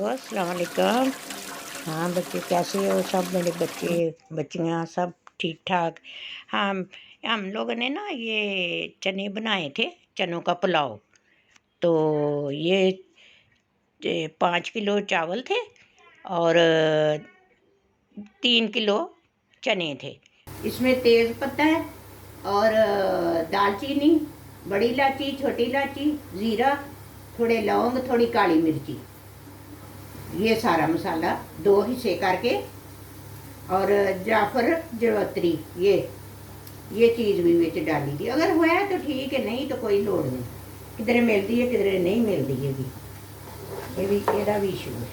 अस्सलाम वालेकुम। हाँ बच्चे कैसे हो सब? मेरे बच्चे बच्चियाँ सब ठीक ठाक। हम लोगों ने ना ये चने बनाए थे, चनों का पुलाव। तो ये 5 किलो चावल थे और 3 किलो चने थे। इसमें तेज़ पत्ता है और दालचीनी, बड़ी इलायची, छोटी इलायची, ज़ीरा, थोड़े लौंग, थोड़ी काली मिर्ची, ये सारा मसाला दो हिस्से करके, और जाफर जवतरी ये चीज़ भी विच डाली थी। अगर होया तो ठीक है, नहीं तो कोई लोड़ नहीं। किधरे मिलती है किधरे नहीं मिलती है भी, ये भी एदा भी इशू है।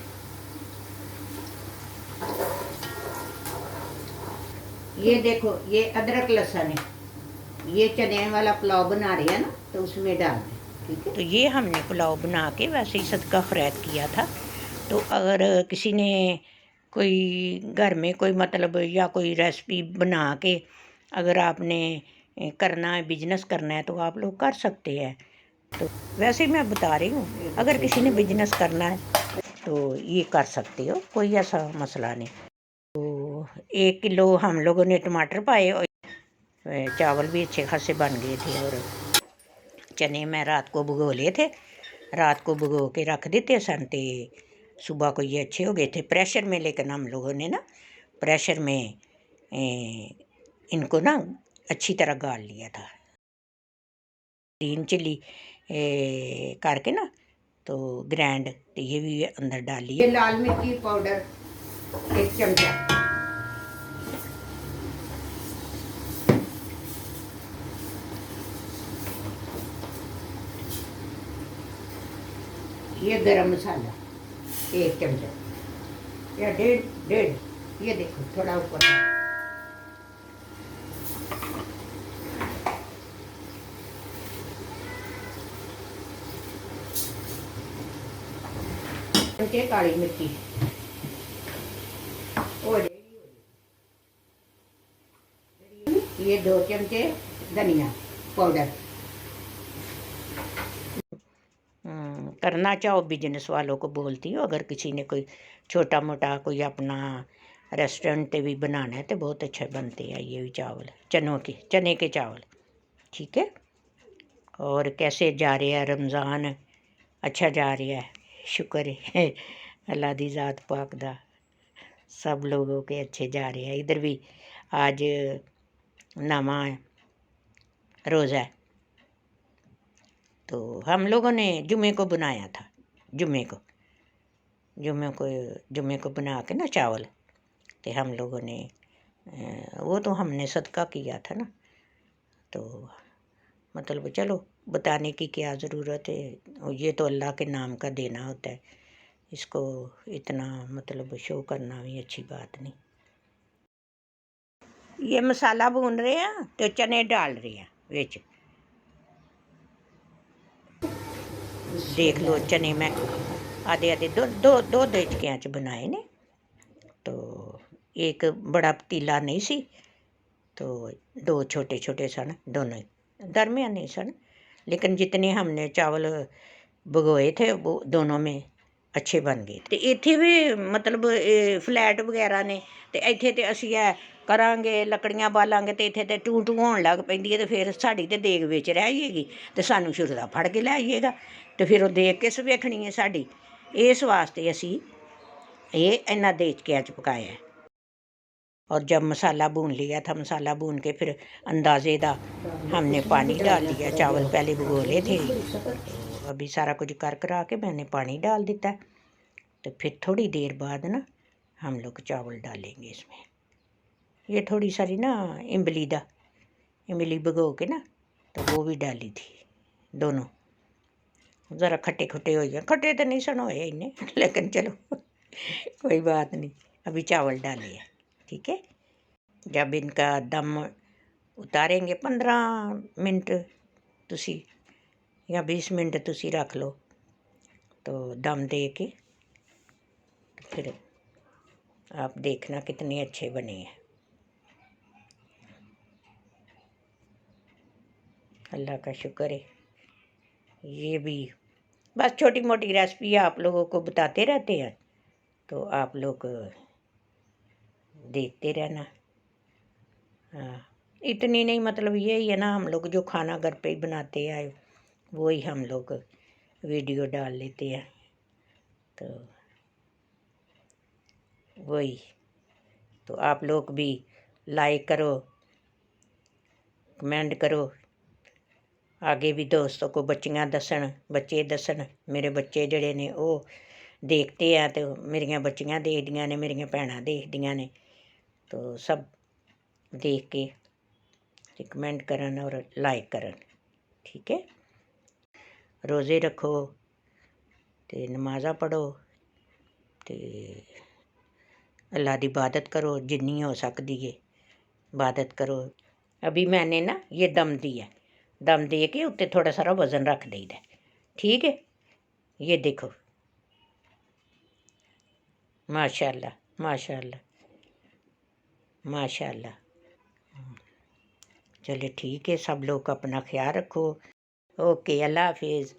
ये देखो, ये अदरक लहसुन है, ये चने वाला पुलाव बना रहे हैं ना, तो उसमें डाल दें, ठीक है। तो ये हमने पुलाव बना के वैसे ही सदका फ़रैत किया था। तो अगर किसी ने कोई घर में कोई मतलब या कोई रेसिपी बना के अगर आपने करना है, बिजनेस करना है, तो आप लोग कर सकते हैं। तो वैसे ही मैं बता रही हूँ, अगर किसी ने बिजनेस करना है तो ये कर सकते हो, कोई ऐसा मसला नहीं। तो 1 किलो हम लोगों ने टमाटर पाए और चावल भी अच्छे खासे बन गए थे। और चने मैं रात को भिगो लिए थे, रात को भिगो के रख देते सन, ते सुबह को ये अच्छे हो गए थे प्रेशर में। लेकिन हम लोगों ने ना प्रेशर में इनको ना अच्छी तरह गाल लिया था, ग्रीन चिली करके ना, तो ग्रैंड, तो ये भी अंदर डाली। ये लाल मिर्ची पाउडर 1 चमचा, ये गरम मसाला 1 चमचा या डेढ़, ये देखो थोड़ा ऊपर, काली मिर्ची और ये 2 चमचे धनिया पाउडर। करना चाहो बिजनेस वालों को बोलती हूँ, अगर किसी ने कोई छोटा मोटा कोई अपना रेस्टोरेंट भी बनाना है तो बहुत अच्छे बनते हैं ये भी चावल, चने के चावल, ठीक है। और कैसे जा रहे हैं रमज़ान? अच्छा जा रहा है, शुक्र है अल्लाह दी ज़ात पाक दा, सब लोगों के अच्छे जा रहे हैं। इधर भी आज नवा रोज़ा है, तो हम लोगों ने जुमे को बनाया था, जुमे को बना के ना चावल, तो हम लोगों ने वो तो हमने सदका किया था ना, तो मतलब चलो बताने की क्या ज़रूरत है, ये तो अल्लाह के नाम का देना होता है, इसको इतना मतलब शो करना भी अच्छी बात नहीं। ये मसाला भून रहे हैं तो चने डाल रहे हैं विच, देख लो चने में आधे आधे दो देचकियाँ च बनाए ने। तो एक बड़ा पतीला नहीं सी, तो 2 छोटे छोटे सन, दोनों ही दरमियाने सन, लेकिन जितने हमने चावल भगोए थे वो दोनों में अच्छे बन गए। तो इत्थे भी मतलब फ्लैट वगैरह ने, तो इत्थे तो असी करांगे लकड़ियां बालांगे तो इत्थे तो टू टू होने लग पैंदी है, तो फिर साड़ी तो देग विच रह जाएगी, तो सानू छुरदा फड़ के लै आइएगा, तो फिर वो देग किस वेखनी है साड़ी। इस वास्ते असी ये इन्ना देचकियां च पकाया है। और जब मसाला भून लिया था, मसाला भून के फिर अंदाजे दा हमने पानी डाल दिया, चावल पहले भिगोले थे, तो अभी सारा कुछ कर करा के मैंने पानी डाल दिया। तो फिर थोड़ी देर बाद ना हम लोग चावल डालेंगे इसमें। ये थोड़ी सारी ना इमली भिगो के ना, तो वो भी डाली थी, दोनों ज़रा खट्टे खट्टे हो गए, खट्टे तो नहीं सन होए इन्ने लेकिन चलो कोई बात नहीं, अभी चावल डाले हैं, ठीक है। जब इनका दम उतारेंगे 15 मिनट तुसी या 20 मिनट तुसी रख लो, तो दम दे के फिर आप देखना कितने अच्छे बने हैं। अल्लाह का शुक्र है, ये भी बस छोटी मोटी रेसिपी आप लोगों को बताते रहते हैं, तो आप लोग देखते रहना। हाँ, इतनी नहीं, मतलब यही है ना, हम लोग जो खाना घर पे ही बनाते हैं वही हम लोग वीडियो डाल लेते हैं, तो वही। तो आप लोग भी लाइक करो, कमेंट करो, आगे भी दोस्तों को बच्चियां दसन, बच्चे दसन। मेरे बच्चे जड़े ने वो देखते हैं, तो मेरियां बच्चियां देखदियां ने, मेरियां भैणां देखदियां ने, तो सब देख के ते कमेंट करन और लाइक करन, ठीक है। रोज़े रखो ते नमाज़ां पढ़ो ते अल्लाह दी इबादत करो, जिन्नी हो सकदी है इबादत करो। अभी मैंने ना ये दम दिया, दम दे के उत्ते थोड़ा सारा वज़न रख देईदा, ठीक है। ये देखो, माशाल्लाह माशाल्लाह माशाल्लाह। चलिए ठीक है, सब लोग अपना ख्याल रखो। ओके, अल्लाह हाफिज़।